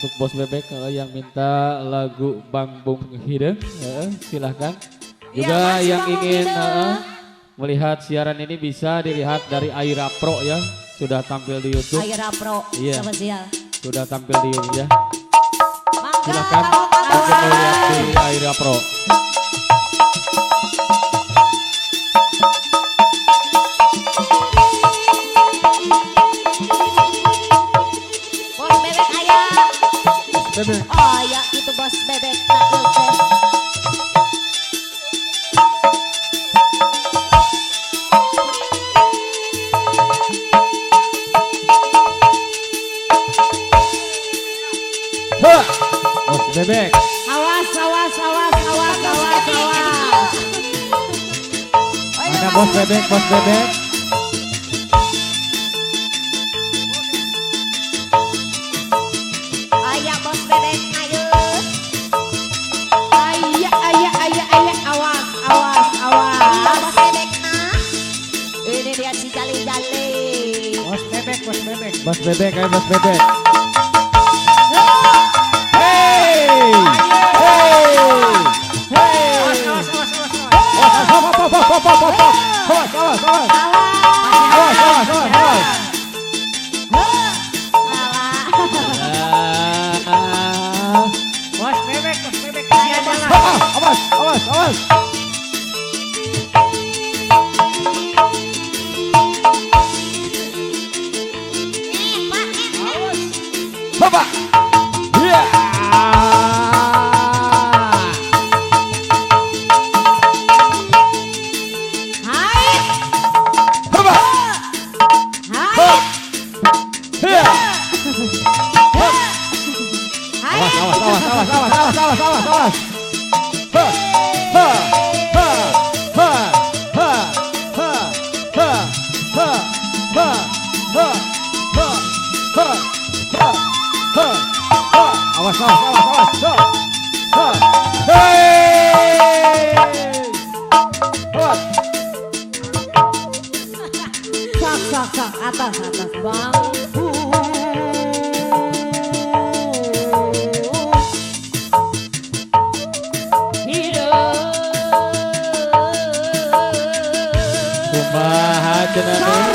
Untuk Bos Bebek yang minta lagu Bang Bung Hideng, silahkan. Juga ya, yang ingin melihat siaran ini bisa dilihat dari Aira Pro ya, sudah tampil di YouTube. Aira Pro, iya, spesial. sudah tampil di YouTube ya. Mangga, Silahkan untuk melihat di Aira Pro. Bos Bebek ayah. Bebek. Oh ya itu Bos Bebek takut teh. Bos Bebek. Awas, awas, awas, awas, awas, awas. Mana Bos Bebek, Bos Bebek? Ayah Bos Bebek ayo. Ayah, ayah, ayah, ayah, awas, awas, awas. Bos Bebek nah. Ini dia si jali-jali. Bos Bebek, Bos Bebek. Bos Bebek, ayo Bos Bebek. Hey! Hey! Hey! Bos Bebek, Bos Bebek. Awas, awas, awas. Bapak. Iya. Hai. Bapak. Hai. Iya. Hai. Awas, awas, awas, awas, awas, awas, awas, awas, awas. Ha, ha, ha, ha, ha, ha, ha, ha, ha, ha, ha, ha, ha, ha. Awas, awas, awas, awas. Ha, ha. Hey! Awas. Sak, sak, sak, atas, atas, bang. Kumaha cenah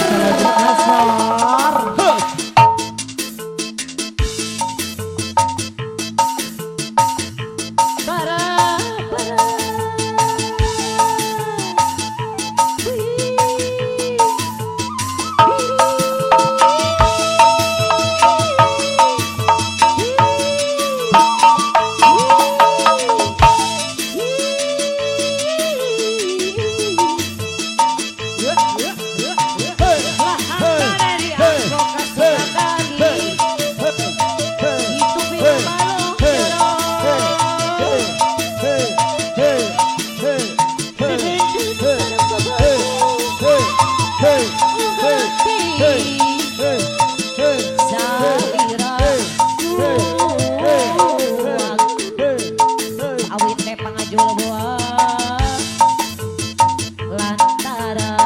Awit teh pangajul buah lantaran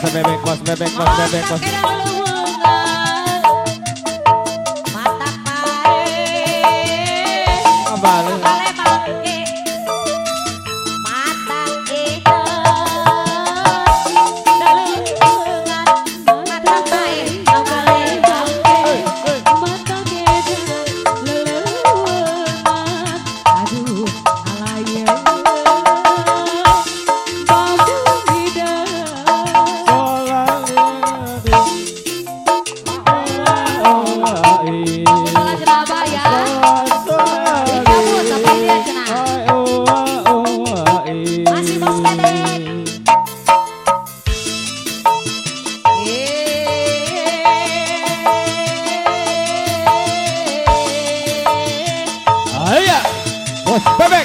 Bos Bebek, Bos Bebek, Bos Bebek, Bos. Bos, bebek.